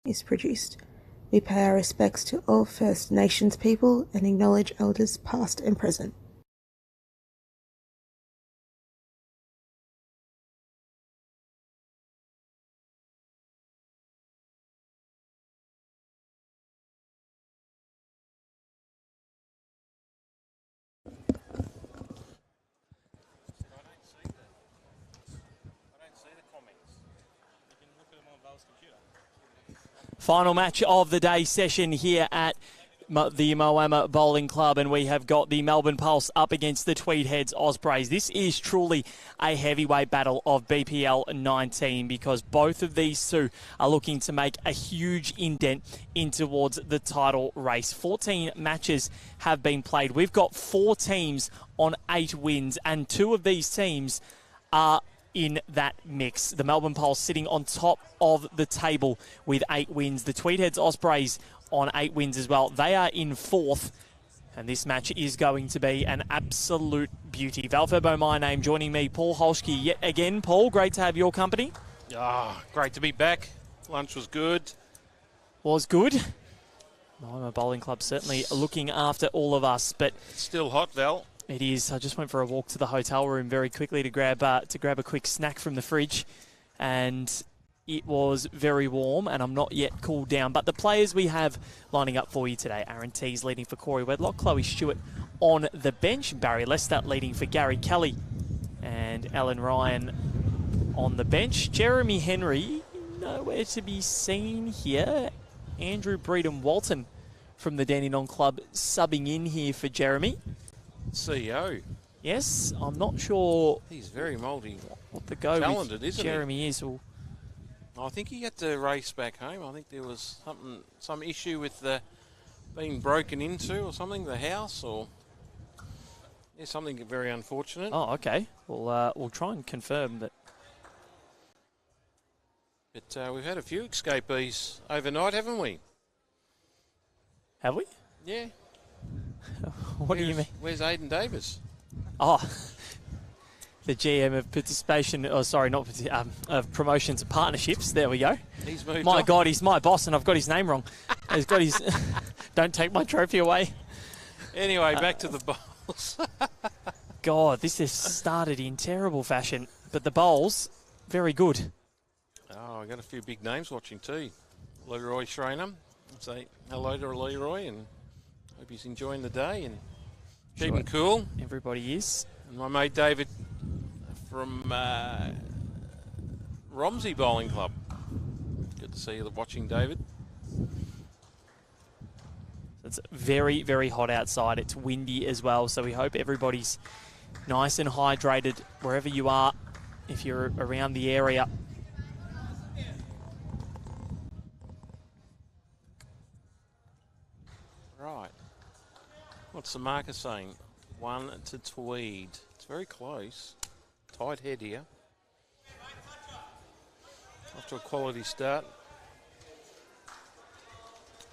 is produced. We pay our respects to all First Nations people and acknowledge elders past and present. Final match of the day session here at the Moama Bowling Club, and we have got the Melbourne Pulse up against the Tweed Heads Ospreys. This is truly a heavyweight battle of BPL19 because both of these two are looking to make a huge indent in towards the title race. 14 matches have been played. We've got 4 teams on 8 wins, and 2 of these teams are in that mix. The Melbourne Pulse sitting on top of the table with 8 wins. The Tweed Heads Ospreys on 8 wins as well. They are in 4th, and this match is going to be an absolute beauty. Valferbo, my name, joining me, Paul Holschke, yet again. Paul, great to have your company. Great to be back. Lunch was good. Was good. Moama Bowling Club certainly looking after all of us, but It's still hot, Val. it is. I just went for a walk to the hotel room very quickly to grab a quick snack from the fridge, and it was very warm, and I'm not yet cooled down. But the players we have lining up for you today: Aaron Tees leading for Corey Wedlock, Chloe Stewart on the bench, Barry Lester leading for Gary Kelly, and Alan Ryan on the bench. Jeremy Henry nowhere to be seen here. Andrew Breedon-Walton from the Dandenong Club subbing in here for Jeremy. CEO. Yes, I'm not sure He's very what the go talented, with isn't Jeremy is. Well, I think he had to race back home. I think there was some issue with the being broken into or something, the house, or something very unfortunate. oh, okay. We'll try and confirm that. But we've had a few escapees overnight, haven't we? Have we? Yeah. What do you mean? Where's Aidan Davis? Oh, the GM of participation. Oh, sorry, not of promotions and partnerships. There we go. He's moved My on. God, he's my boss, and I've got his name wrong. He's got his. Don't take my trophy away. Anyway, back to the bowls. God, this has started in terrible fashion, but the bowls, very good. Oh, I got a few big names watching too. Leroy Schrainer. Say hello to Leroy and hope he's enjoying the day and keeping cool. Everybody is. And my mate David from Romsey Bowling Club. Good to see you watching, David. It's very, very hot outside. It's windy as well, so we hope everybody's nice and hydrated wherever you are, if you're around the area. Right. What's the marker saying? 1 to Tweed. It's very close. Tight head here. Off to a quality start.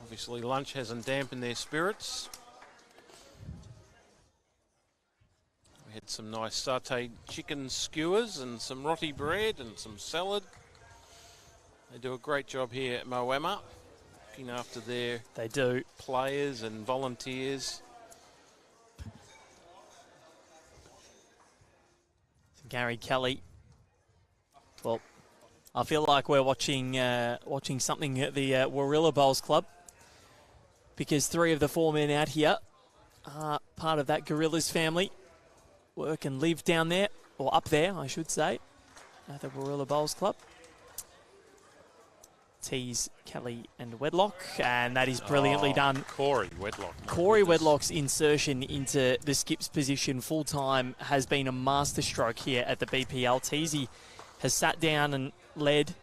Obviously lunch hasn't dampened their spirits. We had some nice sauteed chicken skewers and some roti bread and some salad. They do a great job here at Moama, looking after their players and volunteers. Gary Kelly. Well, I feel like we're watching something at the Warilla Bowls Club, because 3 of the 4 men out here are part of that Gorillas family. Work and live down there, or up there, I should say, at the Warilla Bowls Club. Tees, Kelly and Wedlock, and that is brilliantly done. Corey Wedlock. Corey Wedlock's insertion into the skip's position full-time has been a masterstroke here at the BPL. Teesy has sat down and led.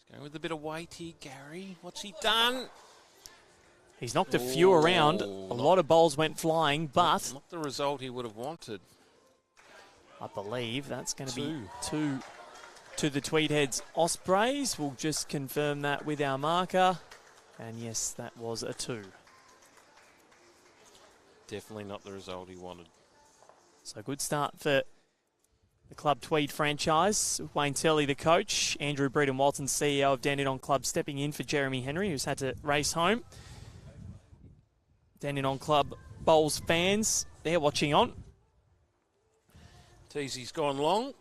Let's go with a bit of weight here, Gary. What's he done? He's knocked a few around. A lot of bowls went flying, but not the result he would have wanted. I believe that's going to be 2 to the Tweed Heads Ospreys. We'll just confirm that with our marker. And yes, that was a 2. Definitely not the result he wanted. So good start for the Club Tweed franchise. Wayne Turley, the coach. Andrew Breeden-Walton, CEO of Dandenong Club, stepping in for Jeremy Henry, who's had to race home. Dandenong Club Bowls fans, they're watching on. Teasy's gone long.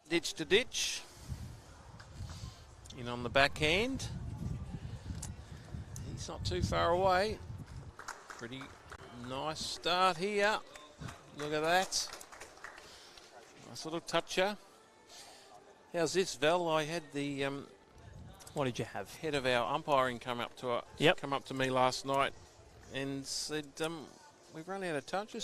Ditch to ditch. In on the backhand. He's not too far away. Pretty nice start here. Look at that. Nice little toucher. How's this, Val? I had the What did you have? head of our umpiring come up to me last night and said, we've run out of toucher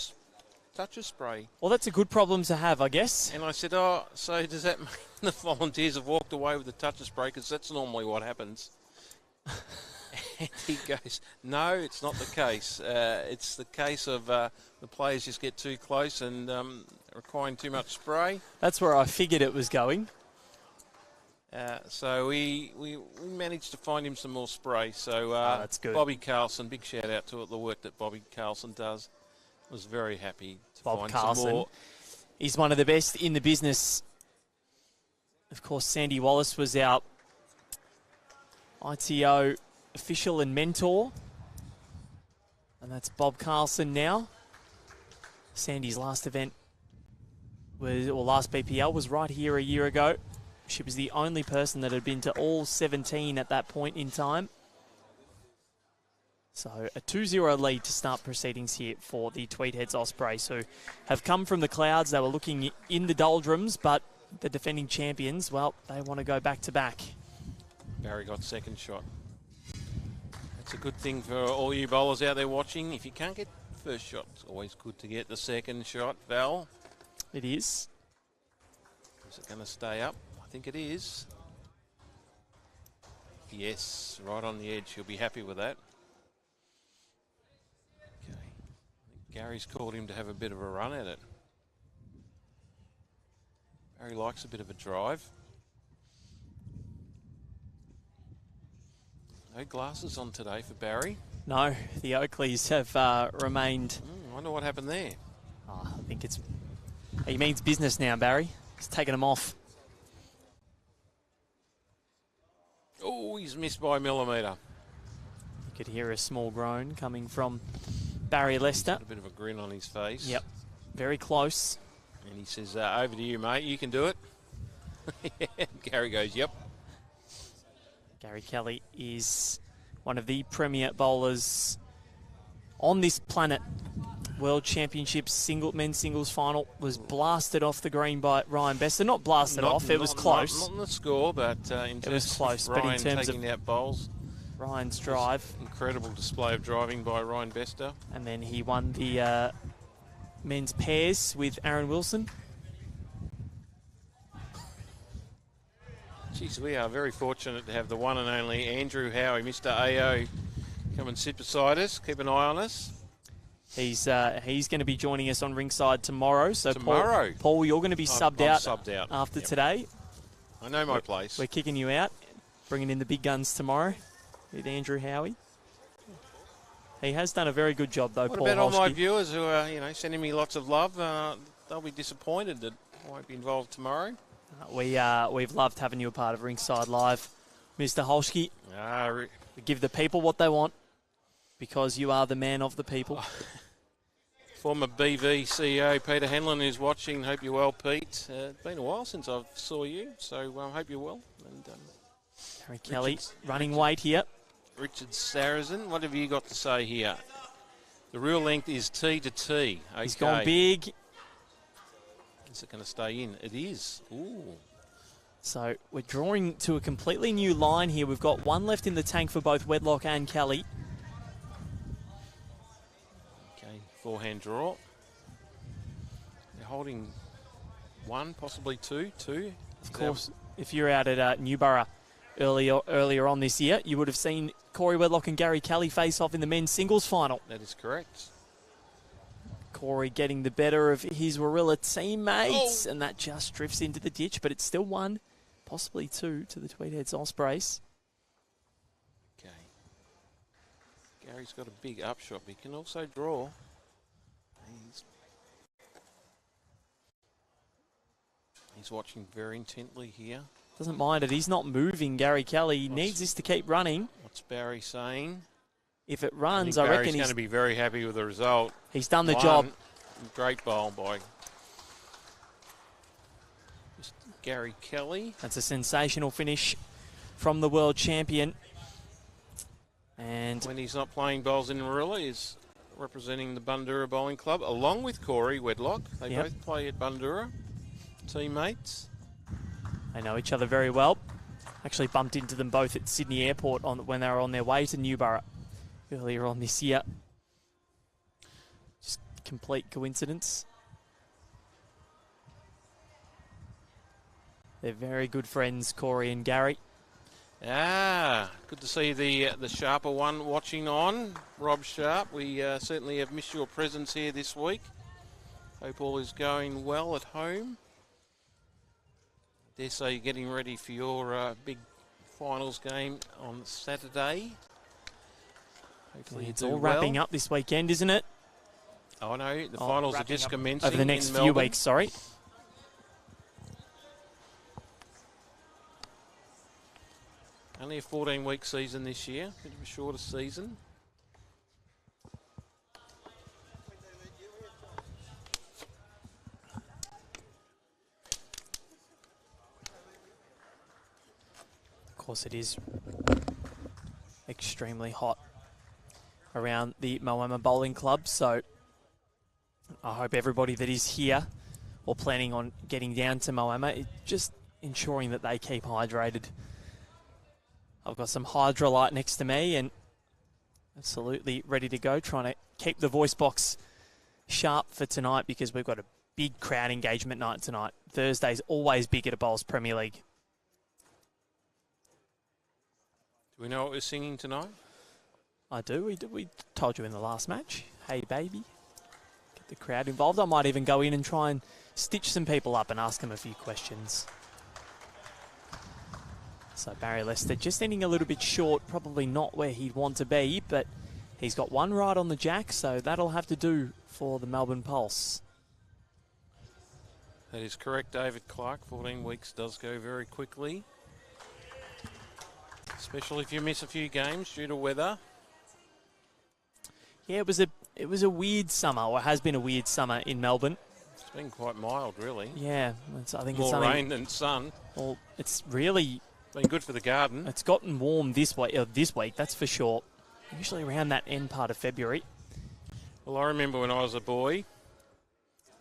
spray. Well, that's a good problem to have, I guess. And I said, oh, so does that mean the volunteers have walked away with the toucher spray? Because that's normally what happens. And he goes, no, it's not the case. It's the case of the players just get too close and requiring too much spray. That's where I figured it was going. So we managed to find him some more spray. So that's good. Bobby Carlson, big shout out to the work that Bobby Carlson does. Was very happy to Bob find Carlson. some more. He's one of the best in the business. Of course, Sandy Wallace was our ITO official and mentor. And that's Bob Carlson now. Sandy's last event last BPL was right here a year ago. She was the only person that had been to all 17 at that point in time. So a 2-0 lead to start proceedings here for the Tweed Heads Ospreys, who have come from the clouds. They were looking in the doldrums, but the defending champions, well, they want to go back to back. Barry got second shot. That's a good thing for all you bowlers out there watching. If you can't get first shot, it's always good to get the second shot, Val. It is. Is it going to stay up? I think it is. Yes, right on the edge. He'll be happy with that. Okay. I think Gary's called him to have a bit of a run at it. Barry likes a bit of a drive. No glasses on today for Barry. No, the Oakleys have remained. I wonder what happened there. Oh, I think he means business now, Barry. He's taken them off. Oh, he's missed by a millimetre. You could hear a small groan coming from Barry Lester. A bit of a grin on his face. Yep, very close. And he says, over to you, mate. You can do it. Gary goes, yep. Gary Kelly is one of the premier bowlers on this planet. World Championships men's singles final was blasted off the green by Ryan Bester. Not blasted off, it was close. Not in the score, but in terms of Ryan taking out bowls. Ryan's drive. Incredible display of driving by Ryan Bester. And then he won the men's pairs with Aaron Wilson. Geez, we are very fortunate to have the one and only Andrew Howie, Mr. AO, come and sit beside us. Keep an eye on us. He's going to be joining us on Rinkside tomorrow. So tomorrow, Paul, you're going to be subbed out after today. I know my place. We're kicking you out, bringing in the big guns tomorrow with Andrew Howie. He has done a very good job, though, Paul. What about all my viewers who are, sending me lots of love? They'll be disappointed that I won't be involved tomorrow. We've loved having you a part of Rinkside Live, Mr. Holschke. We give the people what they want because you are the man of the people. Former BV CEO Peter Hanlon is watching. Hope you're well, Pete. It's been a while since I saw you, so hope you're well. And Gary Kelly running weight here. Richard Sarrazin, what have you got to say here? The real length is T to T. Okay. He's gone big. Is it going to stay in? It is. Ooh. So we're drawing to a completely new line here. We've got one left in the tank for both Wedlock and Kelly. Okay, forehand draw. They're holding one, possibly two. Of course, if you're out at Newborough earlier on this year, you would have seen Corey Wedlock and Gary Kelly face off in the men's singles final. That is correct. Corey getting the better of his Warilla teammates, and that just drifts into the ditch, but it's still one, possibly two, to the Tweed Heads Ospreys. Okay. Gary's got a big upshot, but he can also draw. He's watching very intently here. Doesn't mind it. He's not moving, Gary Kelly. He needs this to keep running. What's Barry saying? If it runs, I I reckon Barry's going to be very happy with the result. He's done the job. Great bowl by Gary Kelly. That's a sensational finish from the world champion. And when he's not playing bowls in Marilla, he's representing the Bundoora Bowling Club, along with Corey Wedlock. They both play at Bundoora, teammates. They know each other very well. Actually bumped into them both at Sydney Airport when they were on their way to Newborough earlier on this year. Just complete coincidence. They're very good friends, Corey and Gary. Good to see the sharper one watching on. Rob Sharp, we certainly have missed your presence here this week. Hope all is going well at home. Dare say you're getting ready for your big finals game on Saturday. Hopefully it's all wrapping up this weekend, isn't it? Oh no, the finals are just commencing over the next in few Melbourne. weeks, sorry. Only a 14-week season this year, bit of a shorter season. Of course, it is extremely hot around the Moama Bowling Club, so I hope everybody that is here or planning on getting down to Moama is just ensuring that they keep hydrated. I've got some Hydrolite next to me and absolutely ready to go, trying to keep the voice box sharp for tonight because we've got a big crowd engagement night tonight. Thursday's always big at a Bowls Premier League. Do we know what we're singing tonight? I do. We told you in the last match. Hey, baby. Get the crowd involved. I might even go in and try and stitch some people up and ask them a few questions. So Barry Lester just ending a little bit short, probably not where he'd want to be, but he's got one right on the jack, so that'll have to do for the Melbourne Pulse. That is correct, David Clark. 14 weeks does go very quickly, especially if you miss a few games due to weather. Yeah, it was a weird summer, or has been a weird summer in Melbourne. It's been quite mild, really. Yeah, I think more rain than sun. Well, it's really been good for the garden. It's gotten warm this week, that's for sure. Usually around that end part of February. Well, I remember when I was a boy,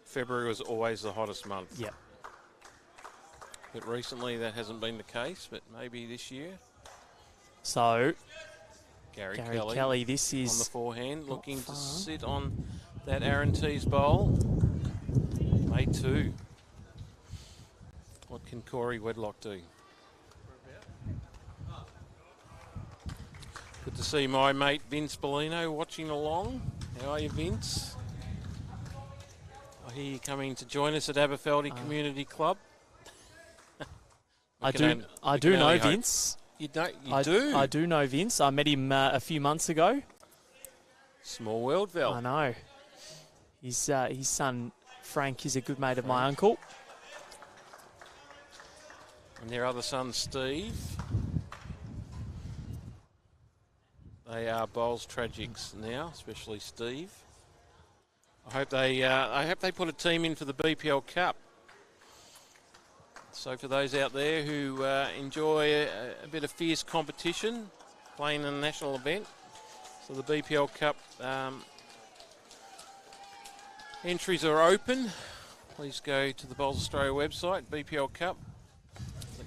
February was always the hottest month. Yep. But recently that hasn't been the case, but maybe this year. So, Gary Kelly, this is on the forehand, looking to sit on that Aaron Tees bowl. May 2. What can Corey Wedlock do? Good to see my mate Vince Bellino watching along. How are you, Vince? I hear you coming to join us at Aberfeldy Community Club. I do know Vince. You do? I do know Vince. I met him a few months ago. Small world, Val. I know. His son Frank is a good mate of my uncle. And their other son Steve. They are Bowls Tragics now, especially Steve. I hope they put a team in for the BPL Cup. So for those out there who enjoy a bit of fierce competition, playing in a national event, so the BPL Cup entries are open. Please go to the Bowls Australia website, BPL Cup.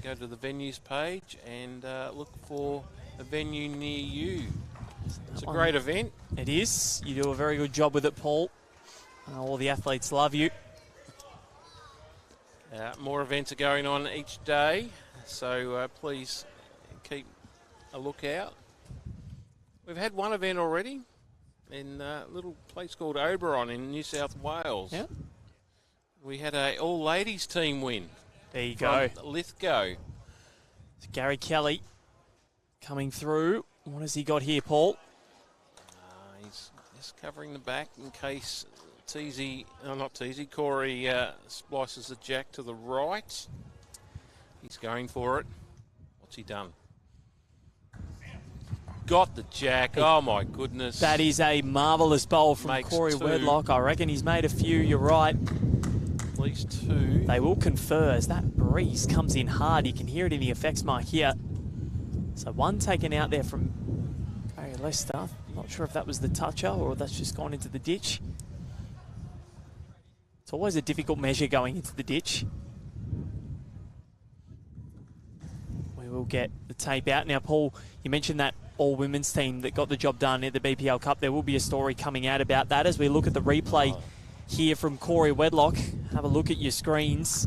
Go to the venues page and look for a venue near you. It's a great event. It is. You do a very good job with it, Paul. All the athletes love you. More events are going on each day, so please keep a lookout. We've had one event already in a little place called Oberon in New South Wales. Yep. We had a all-ladies team win. There you go. Lithgow. It's Gary Kelly coming through. What has he got here, Paul? He's just covering the back in case Teasy, not Teasy, Corey splices the jack to the right. He's going for it. What's he done? Got the jack. Oh, my goodness. That is a marvellous bowl from Makes Corey two. Wedlock. I reckon he's made a few, you're right. At least two. They will confer as that breeze comes in hard. You can hear it in the effects mark here. So one taken out there from Barry Lester. Not sure if that was the toucher or that's just gone into the ditch. It's always a difficult measure going into the ditch. We will get the tape out. Now, Paul, you mentioned that all-women's team that got the job done at the BPL Cup. There will be a story coming out about that as we look at the replay here from Corey Wedlock. Have a look at your screens.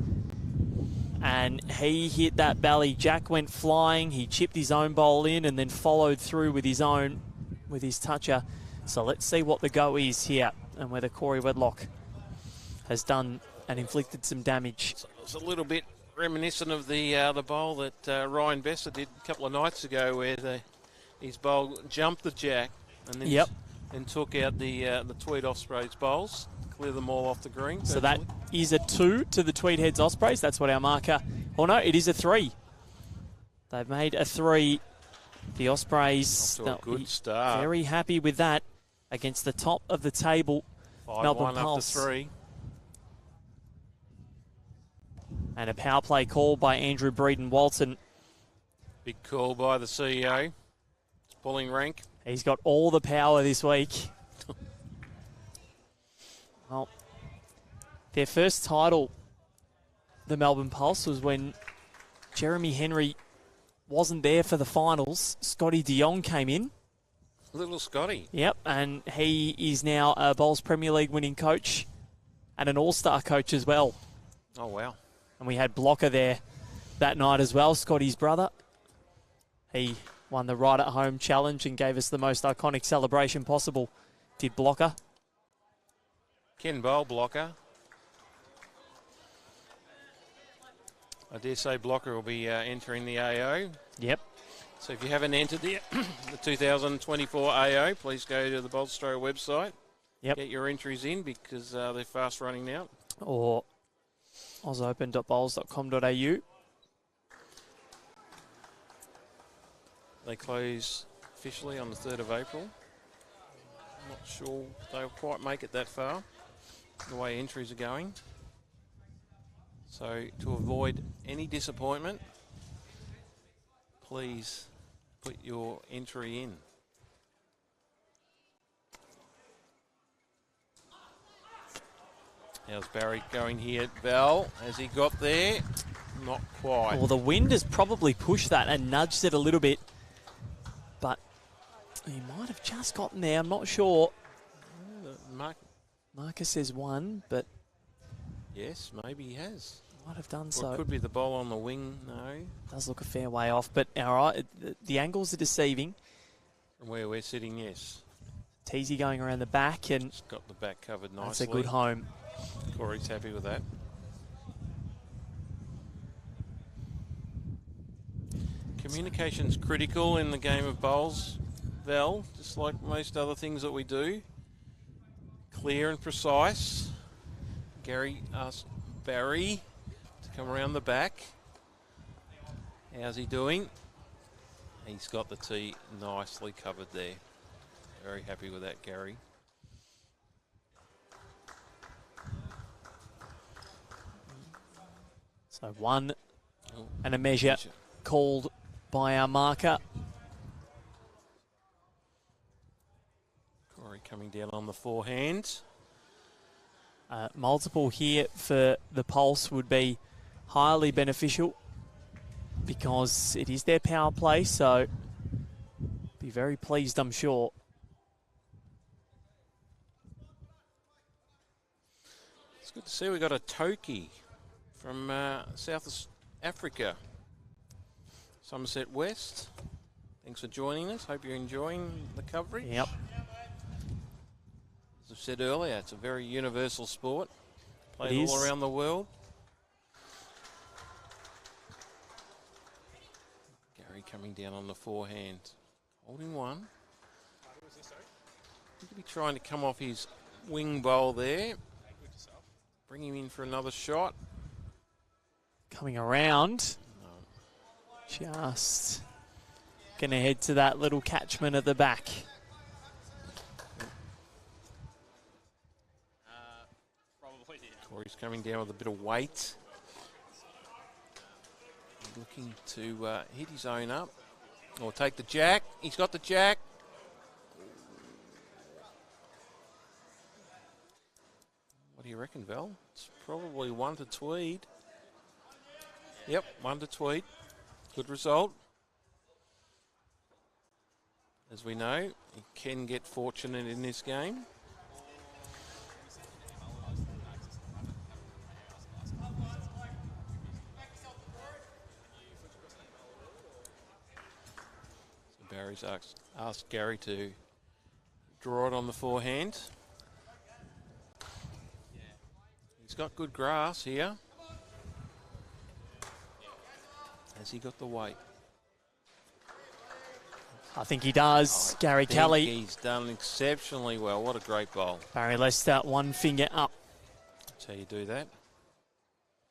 And he hit that belly. Jack went flying. He chipped his own bowl in and then followed through with his own, with his toucher. So let's see what the go is here and whether Corey Wedlock has done and inflicted some damage. It's a little bit reminiscent of the bowl that Ryan Besser did a couple of nights ago, where his bowl jumped the jack and then and took out the Tweed Ospreys bowls, clear them all off the green. So that is a 2 to the Tweed Heads Ospreys. That's what our marker. Oh no, it is a 3. They've made a 3. The Ospreys, off to a good start. Very happy with that against the top of the table. 5-1 Melbourne up Pulse. to 3. And a power play call by Andrew Breeden-Walton. Big call by the CEO. It's pulling rank. He's got all the power this week. Well, their first title, the Melbourne Pulse, was when Jeremy Henry wasn't there for the finals. Scotty de Jong came in. Little Scotty. Yep, and he is now a Bowls Premier League winning coach and an all-star coach as well. Oh, wow. And we had Blocker there that night as well, Scotty's brother. He won the Right at Home challenge and gave us the most iconic celebration possible. Did Blocker. Ken Bowl Blocker. I dare say Blocker will be entering the AO. Yep. So if you haven't entered the 2024 AO, please go to the Bowls Australia website. Yep. Get your entries in because they're fast running now. Or ausopen.bowls.com.au. They close officially on the 3rd of April. I'm not sure they'll quite make it that far, the way entries are going. So to avoid any disappointment, please put your entry in. How's Barry going here? Val, has he got there? Not quite. Well, the wind has probably pushed that and nudged it a little bit. But he might have just gotten there. I'm not sure. Marcus says 1, but... Yes, maybe he has. Might have done Or so. it could be the ball on the wing. No. Does look a fair way off, but all right, the angles are deceiving. From where we're sitting, yes. Teasy going around the back, and It's got the back covered nicely. that's a good home. Corey's happy with that. Communication's critical in the game of bowls, Val, just like most other things that we do. Clear and precise. Gary asked Barry to come around the back. How's he doing? He's got the tee nicely covered there. Very happy with that, Gary. So 1 and a measure called by our marker. Corey coming down on the forehand. Multiple here for the Pulse would be highly beneficial because it is their power play, so be very pleased, I'm sure. It's good to see we got a Toki from South Africa, Somerset West. Thanks for joining us. Hope you're enjoying the coverage. Yep. As I've said earlier, it's a very universal sport. Played all around the world. Gary coming down on the forehand. Holding 1. He could be trying to come off his wing bowl there. Bring him in for another shot. Coming around. Just going to head to that little catchment at the back. Corey's coming down with a bit of weight. Looking to hit his own up. Or take the jack. He's got the jack. What do you reckon, Val? It's probably 1 to Tweed. Yep, 1 to Tweed. Good result. As we know, you can get fortunate in this game. So Barry's asked Gary to draw it on the forehand. He's got good grass here. Has he got the weight? I think he does. Gary Kelly. He's done exceptionally well. What a great bowl. Barry Lester, one finger up. That's how you do that.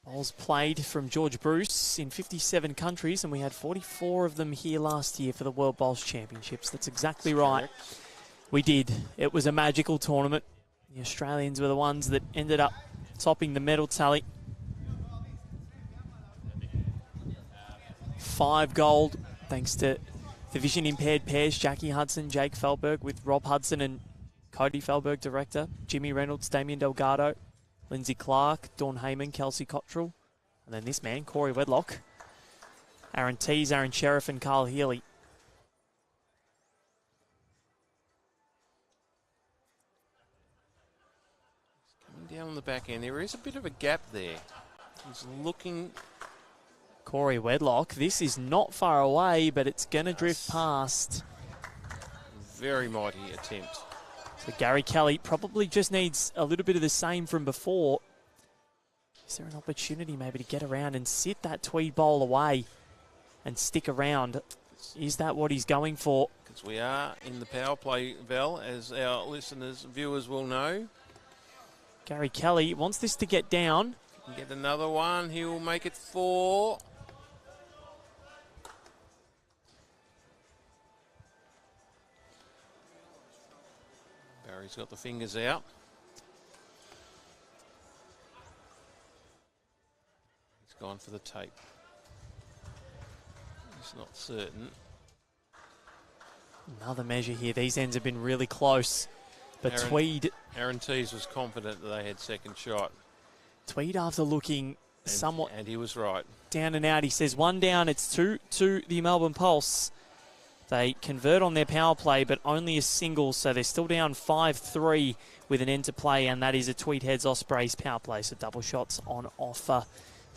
Bowls played from George Bruce in 57 countries, and we had 44 of them here last year for the World Bowls Championships. That's exactly right. Correct. We did. It was a magical tournament. The Australians were the ones that ended up topping the medal tally. 5 gold, thanks to the vision-impaired pairs, Jackie Hudson, Jake Feldberg, with Rob Hudson and Cody Feldberg, director, Jimmy Reynolds, Damien Delgado, Lindsay Clark, Dawn Heyman, Kelsey Cottrell, and then this man, Corey Wedlock, Aaron Tees, Aaron Sheriff, and Carl Healy. Coming down on the back end, there is a bit of a gap there. He's looking... Corey Wedlock, this is not far away, but it's going to drift past. Very mighty attempt. So Gary Kelly probably just needs a little bit of the same from before. Is there an opportunity maybe to get around and sit that Tweed bowl away and stick around? Is that what he's going for? Because we are in the power play, Val, as our listeners, viewers will know. Gary Kelly wants this to get down. Get another one, he will make it 4. Barry's got the fingers out. He's gone for the tape. He's not certain. Another measure here. These ends have been really close. But Tweed... Aaron Tees was confident that they had second shot. Tweed, after looking somewhat... And he was right. Down and out. He says 1 down. It's 2 to the Melbourne Pulse. They convert on their power play, but only a single, so they're still down 5-3 with an end to play, and that is a Tweed Heads Ospreys power play, so double shots on offer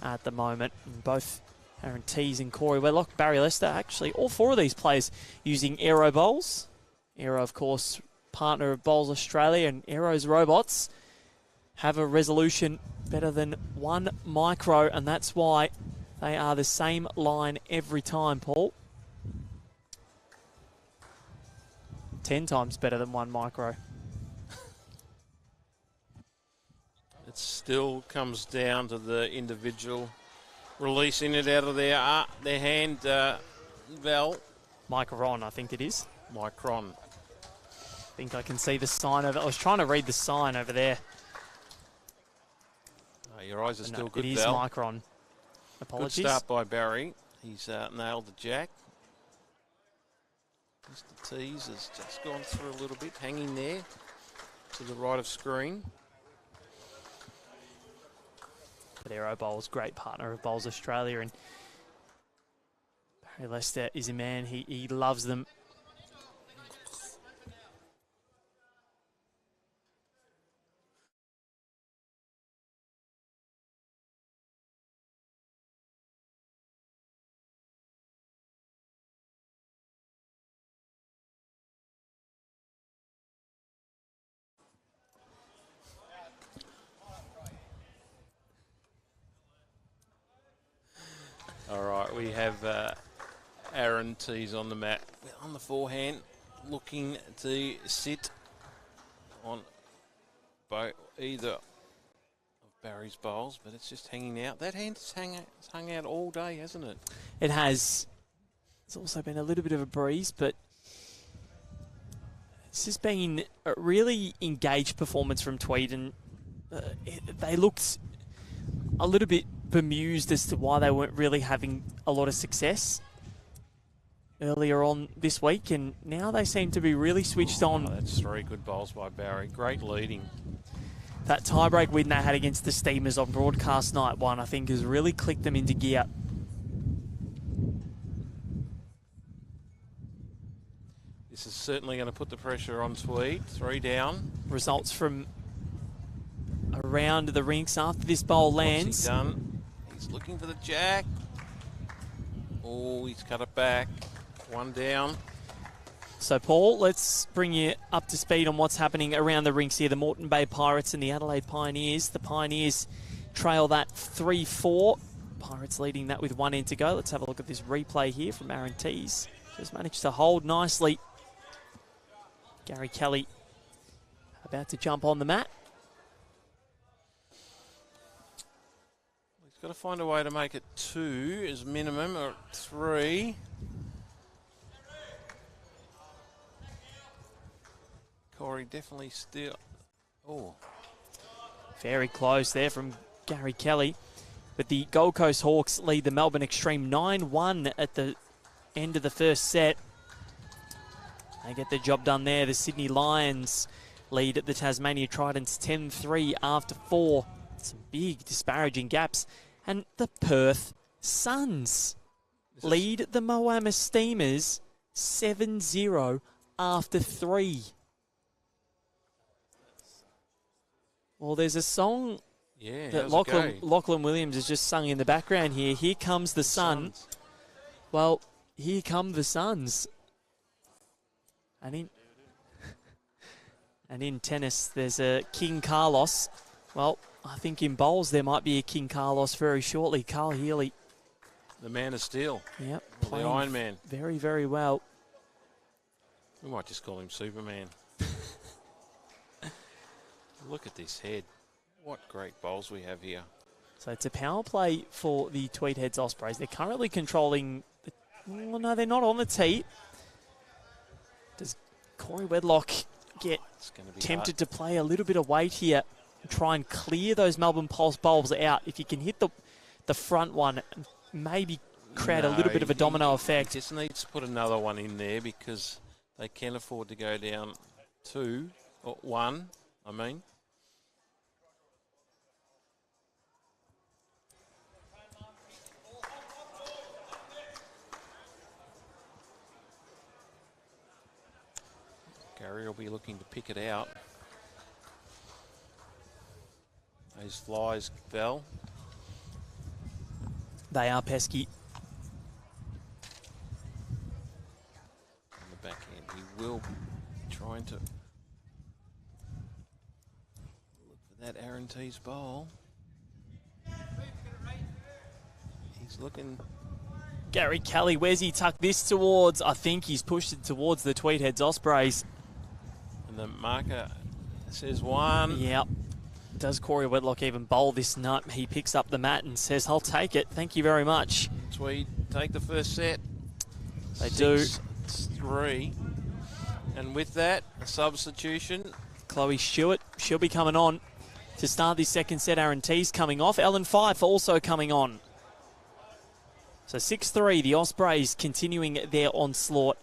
at the moment. And both Aaron Tees and Corey Wedlock, Barry Lester, actually all 4 of these players using Aero Bowls. Aero, of course, partner of Bowls Australia, and Aero's robots have a resolution better than 1 micro, and that's why they are the same line every time, Paul. 10 times better than 1 micro. It still comes down to the individual releasing it out of their hand, Val. Micron, I think it is. Micron. I think I can see the sign over. I was trying to read the sign over there. Oh, your eyes are still good, It is Val. Micron. Apologies. Good start by Barry. He's nailed the jack. Mr. Tees has just gone through a little bit, hanging there to the right of screen. But Aero Bowls, great partner of Bowls Australia, and Barry Lester is a man, he loves them. All right, we have Aaron Tees on the mat, on the forehand, looking to sit on either of Barry's bowls, but it's just hanging out. That hand's hung out all day, hasn't it? It has. It's also been a little bit of a breeze, but it's just been a really engaged performance from Tweed, and they looked a little bit bemused as to why they weren't really having a lot of success earlier on this week, and now they seem to be really switched on. That's 3 good bowls by Barry. Great leading. That tiebreak win they had against the Steamers on broadcast night 1, I think, has really clicked them into gear. This is certainly going to put the pressure on Tweed. 3 down. Results from around the rinks after this bowl lands. What's he done? He's looking for the jack. Oh, he's cut it back. 1 down. So, Paul, let's bring you up to speed on what's happening around the rinks here. The Moreton Bay Pirates and the Adelaide Pioneers. The Pioneers trail that 3-4. Pirates leading that with 1 end to go. Let's have a look at this replay here from Aaron Tees. Just managed to hold nicely. Gary Kelly about to jump on the mat. He's got to find a way to make it 2 as minimum, or 3. Corey definitely still. Oh. Very close there from Gary Kelly. But the Gold Coast Hawks lead the Melbourne Extreme 9-1 at the end of the first set. They get the job done there. The Sydney Lions lead at the Tasmania Tridents 10-3 after 4. Some big disparaging gaps. And the Perth Suns lead the Moama Steamers 7-0 after 3. Well, there's a song that Lachlan Williams has just sung in the background here. Here comes the sun. Well, here come the Suns. And in tennis, there's a King Carlos. Well, I think in bowls there might be a King Carlos very shortly. Carl Healy. The man of steel. Yep. The Iron Man. Very, very well. We might just call him Superman. Look at this head. What great bowls we have here. So it's a power play for the Tweed Heads Ospreys. They're currently controlling... Well, no, they're not on the tee. Does Corey Wedlock get tempted to play a little bit of weight here and try and clear those Melbourne Pulse bowls out? If you can hit the front one, maybe create a little bit of a domino effect. He just needs to put another one in there because they can afford to go down 2 or 1, I mean. Gary will be looking to pick it out. Those flies fell. They are pesky. On the backhand, he will be trying to look for that Aaron Tees bowl. He's looking. Gary Kelly, where's he tucked this towards? I think he's pushed it towards the Tweed Heads Ospreys. And the marker says 1. Yep. Does Corey Wedlock even bowl this nut? He picks up the mat and says, I'll take it. Thank you very much. Tweed take the first set. They do. 6-3. And with that, a substitution. Chloe Stewart, she'll be coming on to start this second set. Aaron Tees coming off. Ellen Fife also coming on. So 6-3, the Ospreys continuing their onslaught.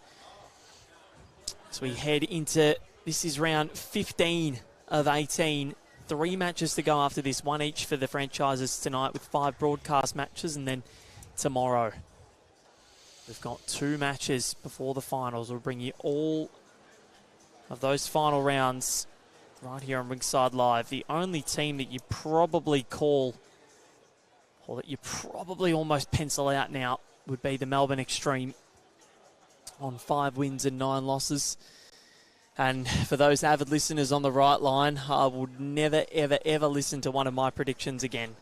As we head into, this is round 15 of 18. 3 matches to go after this, 1 each for the franchises tonight with 5 broadcast matches, and then tomorrow we've got 2 matches before the finals. We'll bring you all of those final rounds right here on Rinkside Live. The only team that you probably call, or that you probably almost pencil out now, would be the Melbourne Extreme on 5 wins and 9 losses. And for those avid listeners on the right line, I would never, ever, ever listen to one of my predictions again.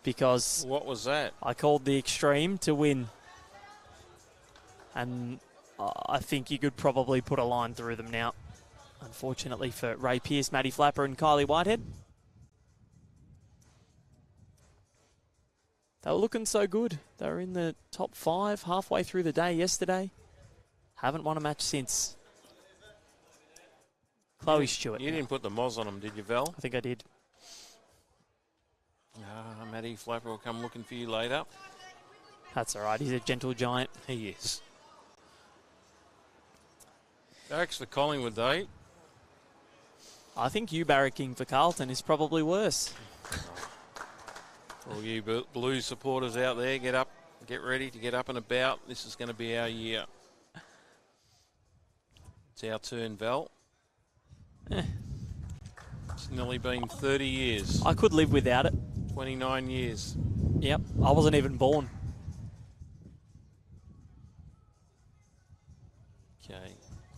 Because what was that? I called the Extreme to win. And I think you could probably put a line through them now. unfortunately for Ray Pearce, Maddie Flapper and Kylie Whitehead. They were looking so good. They were in the top 5 halfway through the day yesterday. Haven't won a match since. Chloe Stewart. You didn't put the moz on them, did you, Val? I think I did. Maddie Flapper will come looking for you later. That's all right. He's a gentle giant. He is. Barracks for Collingwood, though. I think you barracking for Carlton is probably worse. All you Blues supporters out there, get ready to get up and about. This is going to be our year. It's our turn, Val. It's nearly been 30 years. I could live without it. 29 years. Yep, I wasn't even born. Okay,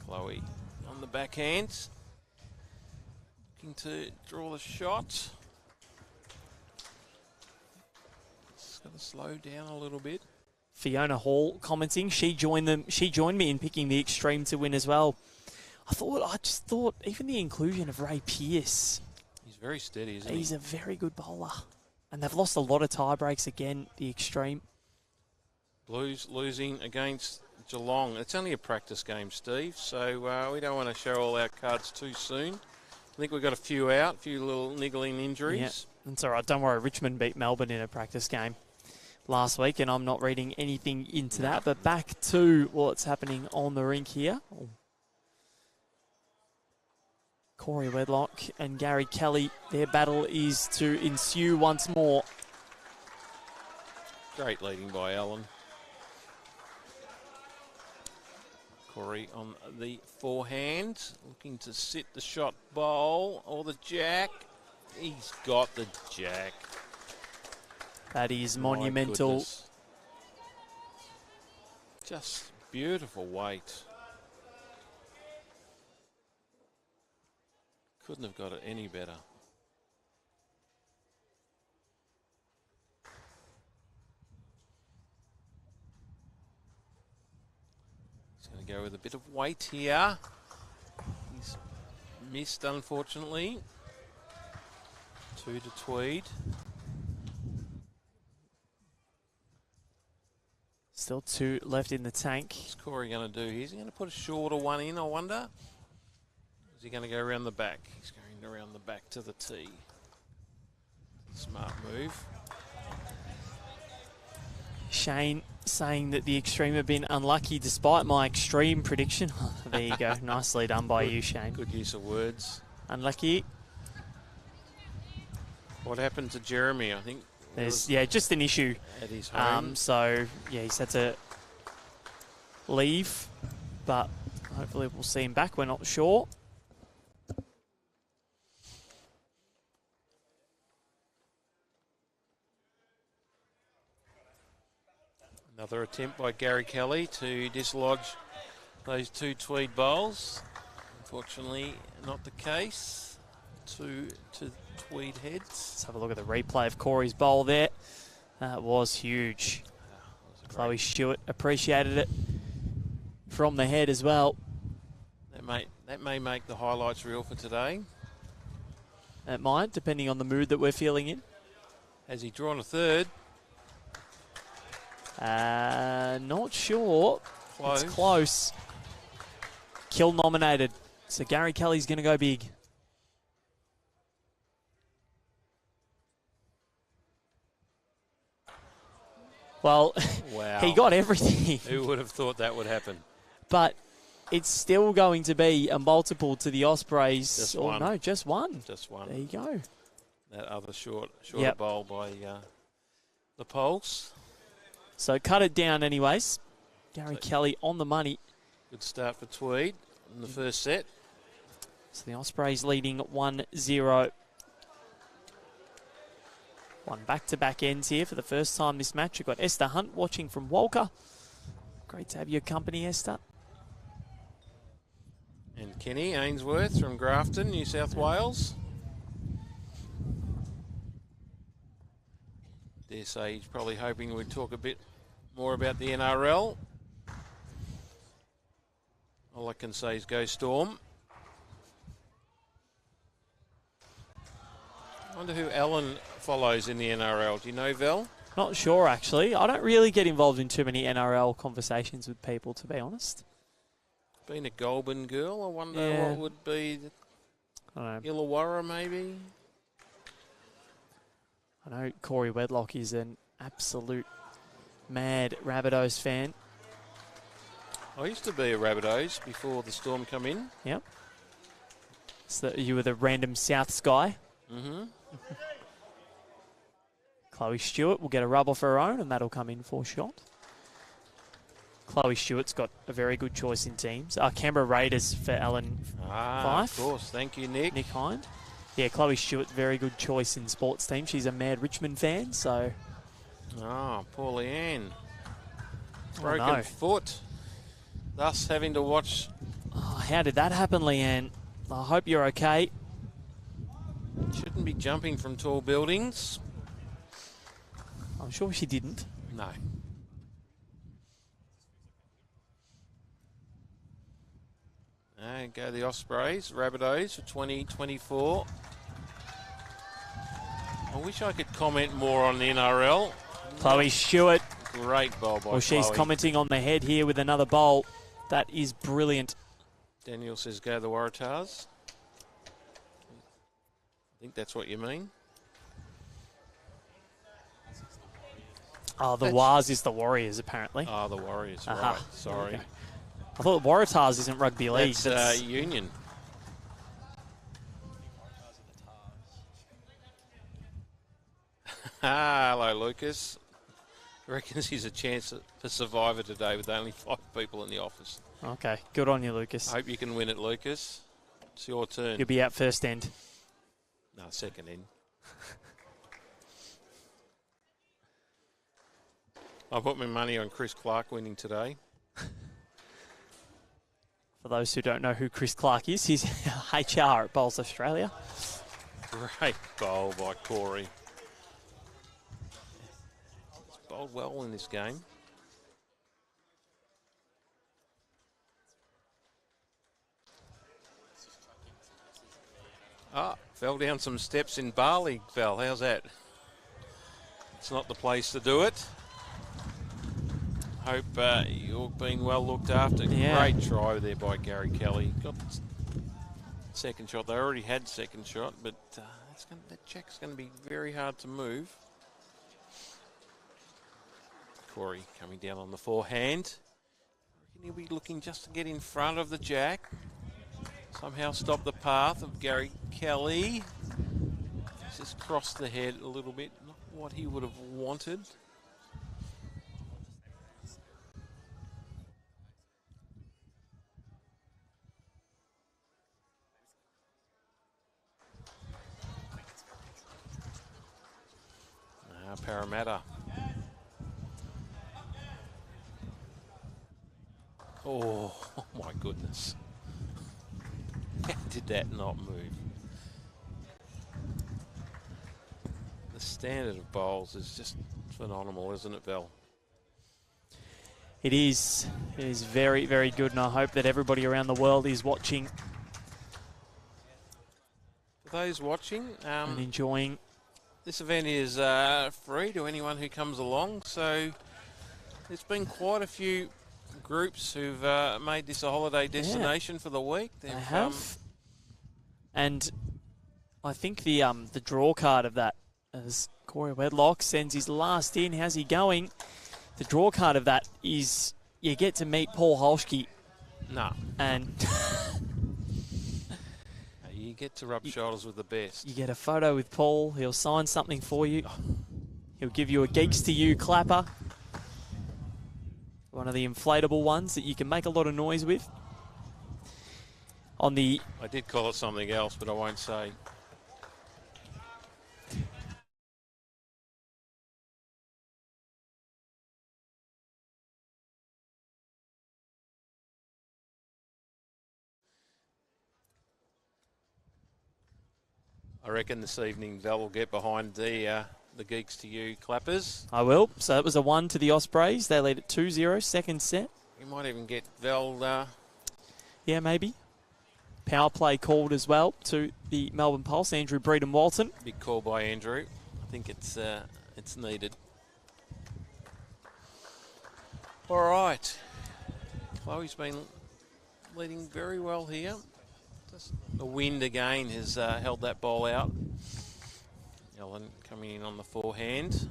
Chloe on the backhand. Looking to draw the shot. Got to slow down a little bit. Fiona Hall commenting. She joined me in picking the extreme to win as well. I just thought even the inclusion of Ray Pearce. He's very steady, isn't he? He's a very good bowler. And they've lost a lot of tie breaks again, the extreme. Blues losing against Geelong. It's only a practice game, Steve, so we don't want to show all our cards too soon. I think we've got a few little niggling injuries. Yeah, that's all right. Don't worry, Richmond beat Melbourne in a practice game last week, and I'm not reading anything into that. But back to what's happening on the rink here. Corey Wedlock and Gary Kelly, their battle is to ensue once more. Great leading by Allen. Corey on the forehand, looking to sit the shot bowl or the jack. He's got the jack. That is monumental. Just beautiful weight. Couldn't have got it any better. He's going to go with a bit of weight here. He's missed, unfortunately. 2 to Tweed. Still 2 left in the tank. What's Corey going to do here? Is he going to put a shorter one in, I wonder? Is he going to go around the back? He's going around the back to the tee. Smart move. Shane saying that the extreme have been unlucky despite my extreme prediction. There you go. Nicely done by you, Shane. Good use of words. Unlucky. What happened to Jeremy? I think there's just an issue at his home. So he's had to leave, but hopefully we'll see him back. We're not sure. Another attempt by Gary Kelly to dislodge those 2 Tweed bowls. Unfortunately, not the case. 2 to Tweed heads. Let's have a look at the replay of Corey's bowl there. That was huge. Chloe Stewart appreciated it from the head as well. That may make the highlights reel for today. It might, depending on the mood that we're feeling in. Has he drawn a third? Not sure. Close. It's close. Kill nominated. So Gary Kelly's going to go big. Well, wow. He got everything. Who would have thought that would happen? But it's still going to be a multiple to the Ospreys. Just or one. No, just one. Just one. There you go. That other shorter bowl by the Pulse. So cut it down anyways. Gary Kelly on the money. Good start for Tweed in the first set. So the Ospreys leading 1-0. One back-to-back ends here for the first time this match. We've got Esther Hunt watching from Walker. Great to have your company, Esther. And Kenny Ainsworth from Grafton, New South Wales. Dare say he's probably hoping we'd talk a bit more about the NRL. All I can say is go Storm. wonder who Alan follows in the NRL. Do you know, Vel? Not sure, actually. I don't really get involved in too many NRL conversations with people, to be honest. Being a Goulburn girl, I wonder what would be. I don't know. Illawarra, maybe? I know Corey Wedlock is an absolute mad Rabbitohs fan. I used to be a Rabbitohs before the Storm come in. Yep. So you were the random Souths guy. Mm-hmm. Chloe Stewart will get a rub off her own, and that'll come in for shot. Chloe Stewart's got a very good choice in teams. Canberra Raiders for Alan Fife. Of course. Thank you, Nick. Nick Hind. Yeah, Chloe Stewart, very good choice in sports team. She's a mad Richmond fan, so... Oh, poor Leanne. Oh, Broken no. foot. Thus having to watch... Oh, how did that happen, Leanne? I hope you're okay. Shouldn't be jumping from tall buildings. I'm sure she didn't. No. And go the Ospreys, Rabbitohs for 2024. I wish I could comment more on the NRL. Chloe Stewart. Great bowl by Well, she's Chloe. commenting on the head here with another bowl. That is brilliant. Daniel says go the Waratahs. I think that's what you mean. Oh, the Wars is the Warriors, apparently. Oh, the Warriors, Aha. right. Sorry. I thought Waratahs isn't rugby league. That's Union. Hello, Lucas. Reckons he's a chance for Survivor today with only 5 people in the office. Okay, good on you, Lucas. Hope you can win it, Lucas. It's your turn. You'll be out first end. No, second end. I put my money on Chris Clark winning today. For those who don't know who Chris Clark is, he's HR at Bowls Australia. Great bowl by Corey. He's bowled well in this game. Fell down some steps in Bali, Val. How's that? It's not the place to do it. Hope you're being well looked after. Yeah. Great try there by Gary Kelly. Got second shot. They already had second shot, but that check's going to be very hard to move. Corey coming down on the forehand. I reckon he'll be looking just to get in front of the jack. Somehow stop the path of Gary Kelly. He's just crossed the head a little bit. Not what he would have wanted. Parramatta. Oh my goodness. How did that not move? The standard of bowls is just phenomenal, isn't it, Val? It is. It is very, very good, and I hope that everybody around the world is watching. For those watching, And enjoying. This event is free to anyone who comes along, so there's been quite a few groups who've made this a holiday destination for the week. They have. And I think the draw card of that, as Corey Wedlock sends his last in, how's he going? The draw card of that is you get to meet Paul Holschke. No. And you get to rub shoulders with the best. You get a photo with Paul. He'll sign something for you. He'll give you a Geeks to You clapper. One of the inflatable ones that you can make a lot of noise with. On the... I did call it something else, but I won't say. I reckon this evening Val will get behind the Geeks to You clappers. I will. So it was a 1 to the Ospreys. They lead at 2-0, second set. You might even get Val... yeah, maybe. Power play called as well to the Melbourne Pulse. Andrew Breeden-Walton. Big call by Andrew. I think it's needed. All right. Chloe's been leading very well here. Just the wind again has held that ball out. Ellen coming in on the forehand.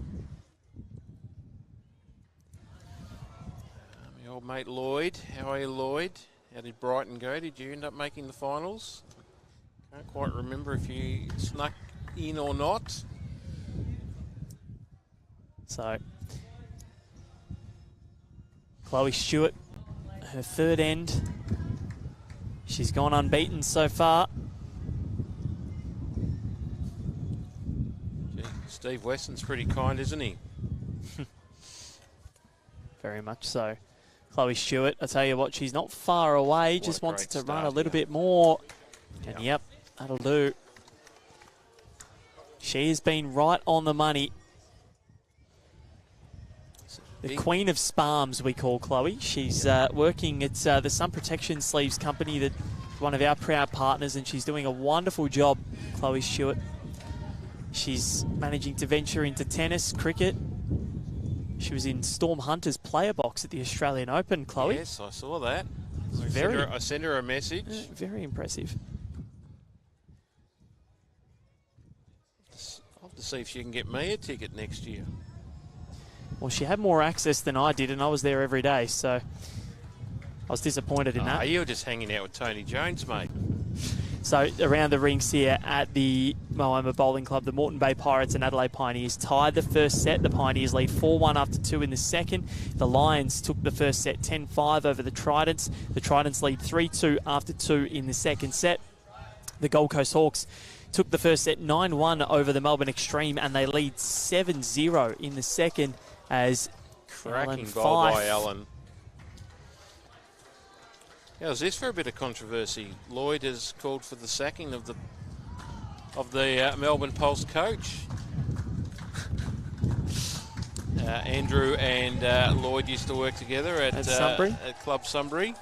My old mate Lloyd. How are you, Lloyd? How did Brighton go? Did you end up making the finals? Can't quite remember if you snuck in or not. So, Chloe Stewart, her third end. She's gone unbeaten so far. Gee, Steve Weston's pretty kind, isn't he? Very much so. Chloe Stewart, I tell you what, she's not far away. What just a wants great to run a start, little yeah. bit more. Yeah. And yep, that'll do. She has been right on the money. The Queen of Spalms, we call Chloe. She's working at the Sun Protection Sleeves company, that one of our proud partners, and she's doing a wonderful job, Chloe Stewart. She's managing to venture into tennis, cricket. She was in Storm Hunter's player box at the Australian Open, Chloe. Yes, I saw that. Very, I sent her a message. very impressive. I'll have to see if she can get me a ticket next year. Well, she had more access than I did, and I was there every day, so I was disappointed in that. You were just hanging out with Tony Jones, mate. So around the rinks here at the Moama Bowling Club, the Moreton Bay Pirates and Adelaide Pioneers tied the first set. The Pioneers lead 4-1 after 2 in the second. The Lions took the first set 10-5 over the Tridents. The Tridents lead 3-2 after 2 in the second set. The Gold Coast Hawks took the first set 9-1 over the Melbourne Extreme, and they lead 7-0 in the second as Cracking Alan goal by Fife. Alan. How's this for a bit of controversy? Lloyd has called for the sacking of the Melbourne Pulse coach. Andrew and Lloyd used to work together at Sunbury? at Club Sunbury.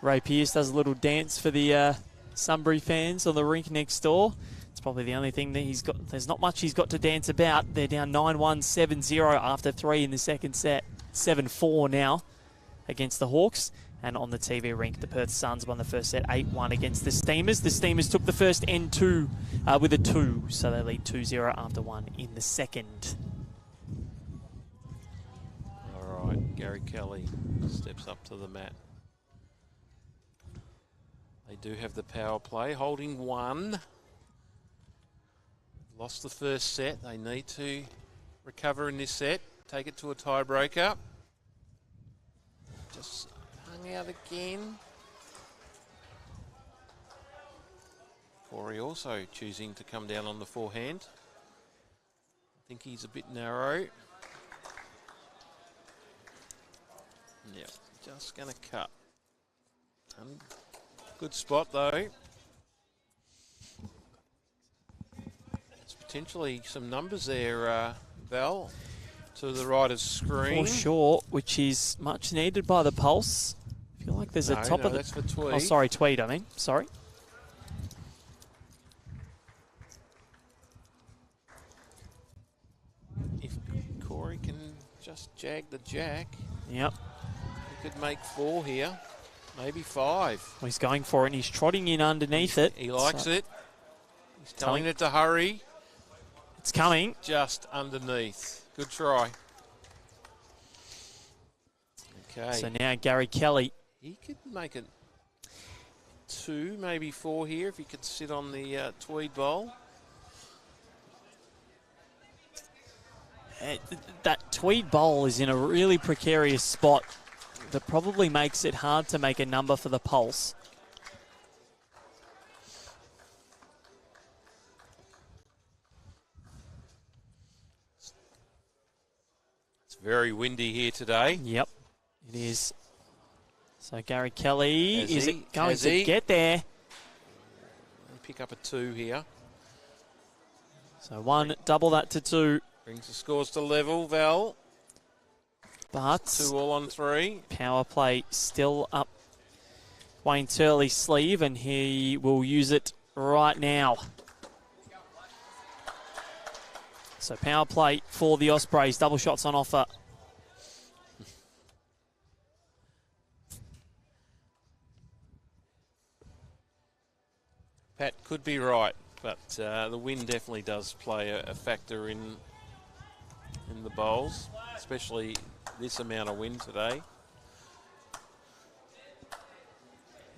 Ray Pearce does a little dance for the Sunbury fans on the rink next door. It's probably the only thing that he's got. There's not much he's got to dance about. They're down 9-1, 7-0 after 3 in the second set. 7-4 now against the Hawks. And on the TV rink, the Perth Suns won the first set 8-1 against the Steamers. The Steamers took the first N2 with a 2, so they lead 2-0 after 1 in the second. All right, Gary Kelly steps up to the mat. They do have the power play, holding 1. Lost the first set. They need to recover in this set. Take it to a tiebreaker. Just hung out again. Corey also choosing to come down on the forehand. I think he's a bit narrow. Yep, just going to cut. Good spot though. There's potentially some numbers there, Val. To the right of screen. For sure, which is much needed by the Pulse. I feel like there's a top of the... that's for Tweed. Oh, sorry, Tweed, I mean. Sorry. If Corey can just jag the jack, Yep. he could make 4 here. Maybe 5. Well, he's going for it, and he's trotting in underneath it. He likes So it. He's telling it to hurry. It's coming. Just underneath. Good try. Okay. So now Gary Kelly. He could make it 2, maybe 4 here if he could sit on the Tweed bowl. That Tweed bowl is in a really precarious spot that probably makes it hard to make a number for the Pulse. It's very windy here today. Yep, it is. So Gary Kelly, Has is he? it going Has to he? get there? And pick up a 2 here. So 1, double that to 2. Brings the scores to level, Val. But 2 all on 3. power play still up Wayne Turley's sleeve, and he will use it right now. So power play for the Ospreys. Double shots on offer. Pat could be right, but the wind definitely does play a factor in the bowls, especially this amount of wind today.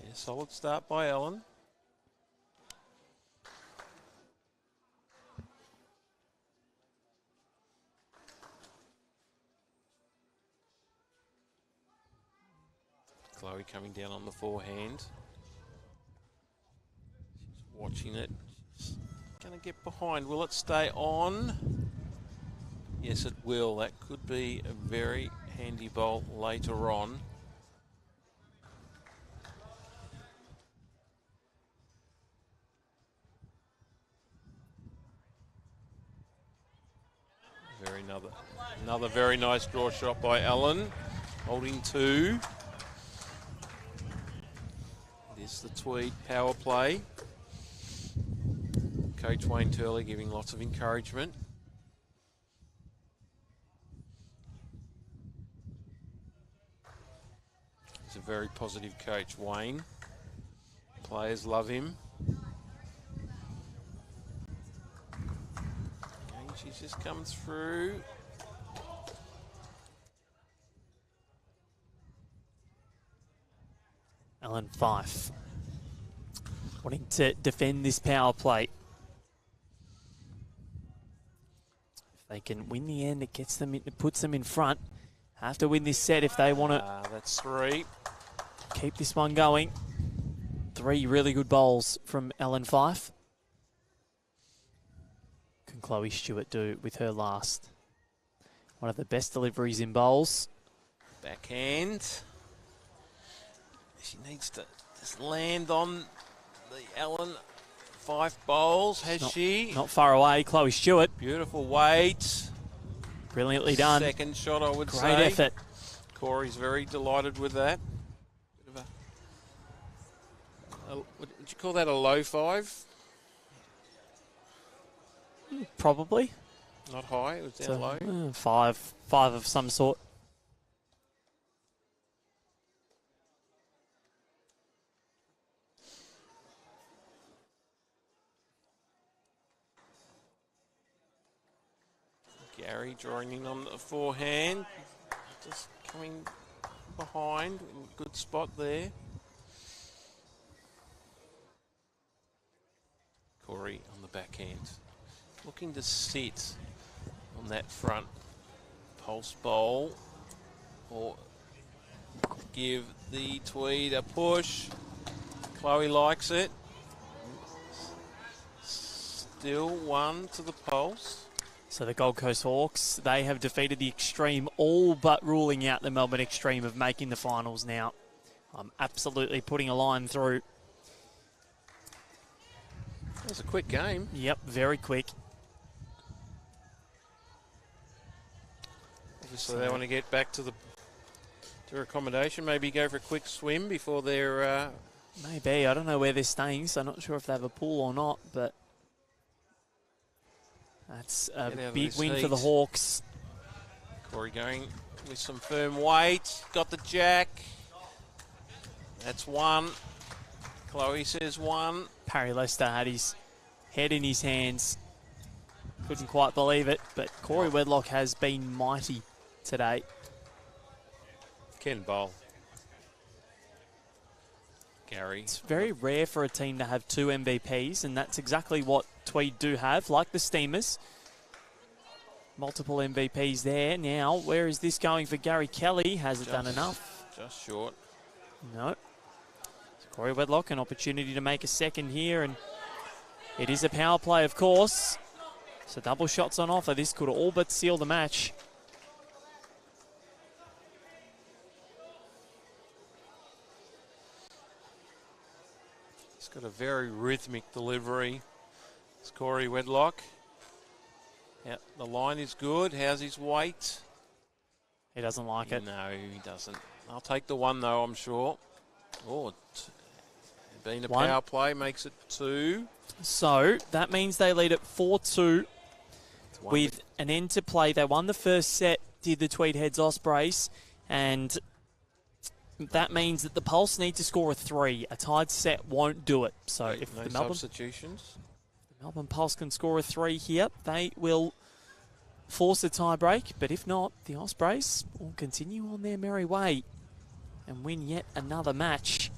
Yeah, solid start by Ellen. Chloe coming down on the forehand. She's watching it. She's going to get behind. Will it stay on? Yes, it will. That could be a very handy bowl later on. Another very nice draw shot by Allen, holding 2. This is the Tweed power play. Coach Wayne Turley giving lots of encouragement. He's a very positive coach, Wayne. Players love him. Okay, she just comes through. Ellen Fife wanting to defend this power play. If they can win the end, it gets them, it puts them in front. Have to win this set if they want to. That's 3. Keep this one going. 3 really good bowls from Ellen Fife. Can Chloe Stewart do with her last? One of the best deliveries in bowls. Backhand. She needs to just land on the Ellen Fife bowls. Has she? Not far away. Chloe Stewart. Beautiful weight. Brilliantly done. Second shot, I would say. Great effort. Corey's very delighted with that. Bit of would you call that a low 5? Probably. Not high, it was down low. 5 of some sort. Gary drawing in on the forehand. Just coming behind. In a good spot there. Corey on the backhand. Looking to sit on that front pulse bowl. Or give the Tweed a push. Chloe likes it. Still 1 to the pulse. So the Gold Coast Hawks, they have defeated the Extreme, all but ruling out the Melbourne Extreme of making the finals now. I'm absolutely putting a line through. That was a quick game. Yep, very quick. Obviously they want to get back to their accommodation, maybe go for a quick swim before they're... Maybe, I don't know where they're staying, so I'm not sure if they have a pool or not, but... That's a big win for the Hawks. Corey going with some firm weight. Got the jack. That's 1. Chloe says 1. Parry Lester had his head in his hands. Couldn't quite believe it, but Corey Wedlock has been mighty today. Ken Bowl. Gary. It's very rare for a team to have 2 MVPs, and that's exactly what Tweed do have, like the Steamers. Multiple MVPs there. Now, where is this going for Gary Kelly? Has it done enough? Just short. No. So Corey Wedlock, an opportunity to make a second here, and it is a power play, of course. So double shots on offer. This could all but seal the match. He's got a very rhythmic delivery. It's Corey Wedlock. Yeah, the line is good. How's his weight? He doesn't like it. No, he doesn't. I'll take the 1 though, I'm sure. Oh, being a One. power play makes it 2. So that means they lead at 4-2 with an end to play. They won the first set, did the Tweed Heads Ospreys, and that means that the Pulse need to score a 3. A tied set won't do it. So if no the Melbourne substitutions. Melbourne Pulse can score a 3 here, they will force a tie break. But if not, the Ospreys will continue on their merry way and win yet another match.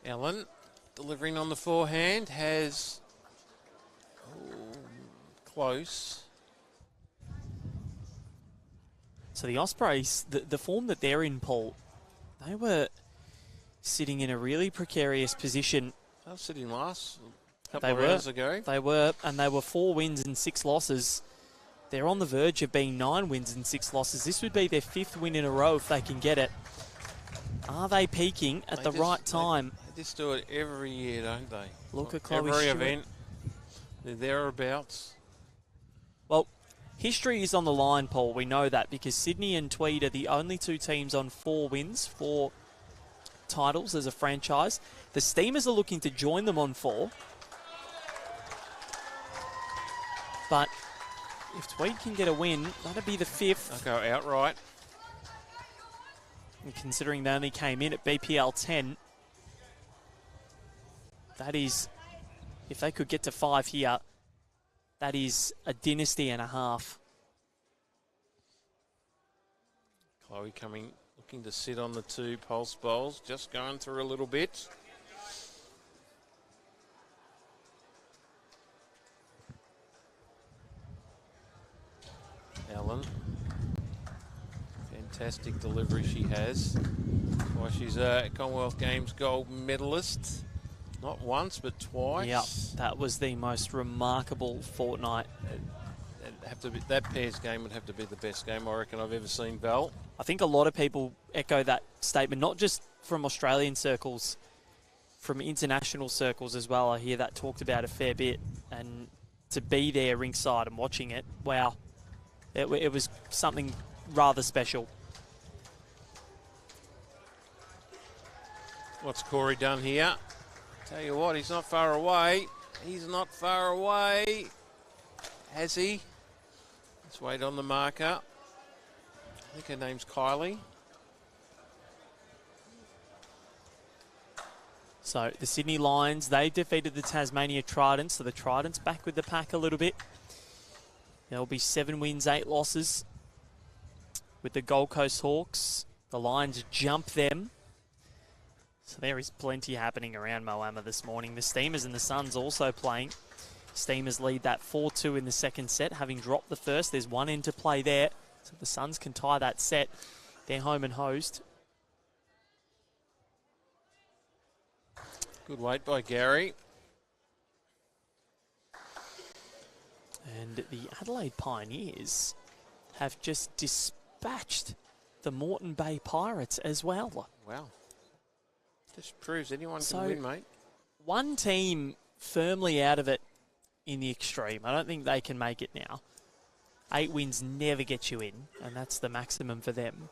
Allen delivering on the forehand has close. So the Ospreys, the form that they're in, Paul, they were sitting in a really precarious position. They were sitting last a couple of rounds ago. They were, and they were 4 wins and 6 losses. They're on the verge of being 9 wins and 6 losses. This would be their 5th win in a row if they can get it. Are they peaking at the right time? They just do it every year, don't they? Look at Chloe every Stewart. event. They're thereabouts. Well, history is on the line, Paul. We know that because Sydney and Tweed are the only 2 teams on 4 wins, 4 titles as a franchise. The Steamers are looking to join them on 4. But if Tweed can get a win, that'd be the 5th. They'll go outright. And considering they only came in at BPL 10, that is, if they could get to 5 here, that is a dynasty and a half. Chloe looking to sit on the 2 Pulse bowls, just going through a little bit. Allen. Fantastic delivery she has. Why she's a Commonwealth Games gold medalist. Not once, but twice. Yep, that was the most remarkable fortnight. That pairs game would have to be the best game I reckon I've ever seen, Val. I think a lot of people echo that statement, not just from Australian circles, from international circles as well. I hear that talked about a fair bit. And to be there ringside and watching it, wow, it was something rather special. What's Corey done here? Tell you what, he's not far away. He's not far away. Has he? Let's wait on the marker. I think her name's Kylie. So the Sydney Lions, they defeated the Tasmania Tridents. So the Tridents back with the pack a little bit. There'll be 7 wins, 8 losses. With the Gold Coast Hawks, the Lions jump them. So there is plenty happening around Moama this morning. The Steamers and the Suns also playing. Steamers lead that 4-2 in the second set, having dropped the first. There's 1 end to play there. So the Suns can tie that set. They're home and host. Good weight by Gary. And the Adelaide Pioneers have just dispatched the Moreton Bay Pirates as well. Wow. Just proves anyone can win, mate. One team firmly out of it in the extreme. I don't think they can make it now. 8 wins never get you in, and that's the maximum for them.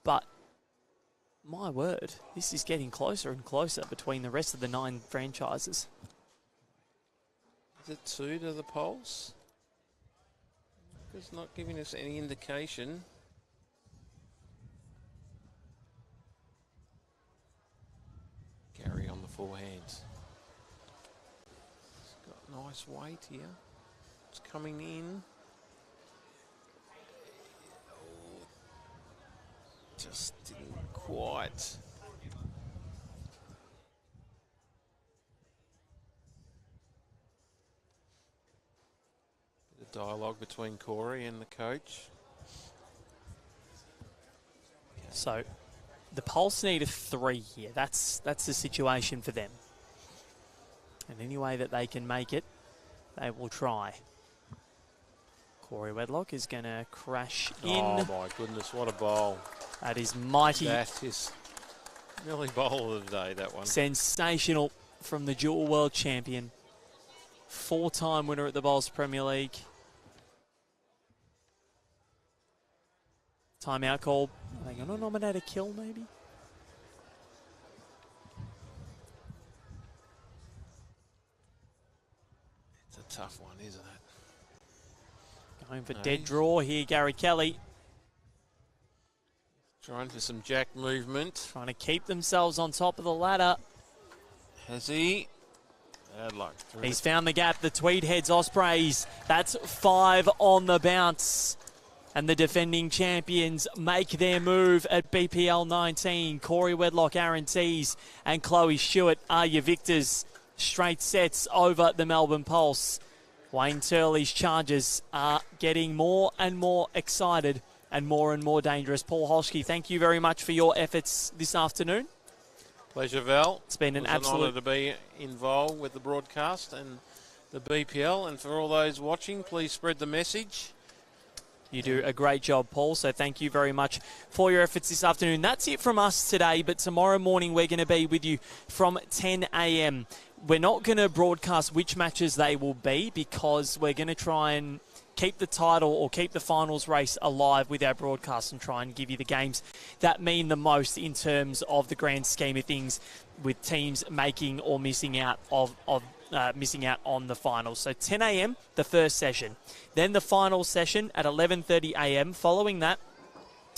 But, my word, this is getting closer and closer between the rest of the 9 franchises. Is it 2 to the Pulse? It's not giving us any indication. Gary on the forehands. It's got nice weight here. It's coming in. Oh, just didn't quite. Bit of dialogue between Corey and the coach. So, the Pulse need a 3 here. That's the situation for them. And any way that they can make it, they will try. Corey Wedlock is going to crash in. Oh my goodness, what a bowl. That is mighty. That is nearly bowl of the day, that one. Sensational from the dual world champion. 4-time winner at the Bowls Premier League. Timeout call. Are they going to nominate a kill maybe? It's a tough one, isn't it? Going for dead draw here, Gary Kelly. Trying for some jack movement. Trying to keep themselves on top of the ladder. Has he? Bad luck. He's found the gap. The Tweed heads Ospreys. That's 5 on the bounce. And the defending champions make their move at BPL19. Corey Wedlock, Aaron Tees and Chloe Stewart are your victors. Straight sets over the Melbourne Pulse. Wayne Turley's Chargers are getting more and more excited and more dangerous. Paul Holschke, thank you very much for your efforts this afternoon. Pleasure, Val. It's been an absolute honour to be involved with the broadcast and the BPL. And for all those watching, please spread the message. You do a great job, Paul, so thank you very much for your efforts this afternoon. That's it from us today, but tomorrow morning we're going to be with you from 10 a.m. We're not going to broadcast which matches they will be because we're going to try and keep the title or keep the finals race alive with our broadcast and try and give you the games that mean the most in terms of the grand scheme of things, with teams making or missing out missing out on the finals. So 10 a.m. the first session, then the final session at 11:30 a.m. Following that,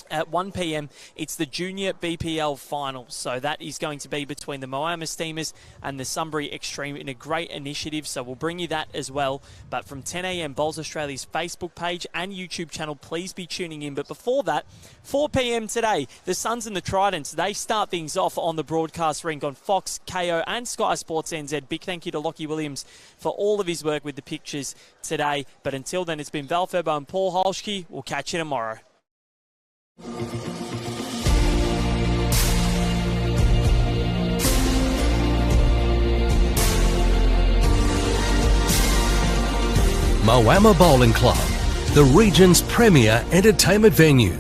at 1 p.m, it's the Junior BPL Finals. So that is going to be between the Moama Steamers and the Sunbury Extreme in a great initiative. So we'll bring you that as well. But from 10 a.m, Bowls Australia's Facebook page and YouTube channel, please be tuning in. But before that, 4 p.m. today, the Suns and the Tridents, they start things off on the broadcast rink on Fox, KO and Sky Sports NZ. Big thank you to Lockie Williams for all of his work with the pictures today. But until then, it's been Val Ferbo and Paul Holschke. We'll catch you tomorrow. Moama Bowling Club, the region's premier entertainment venue.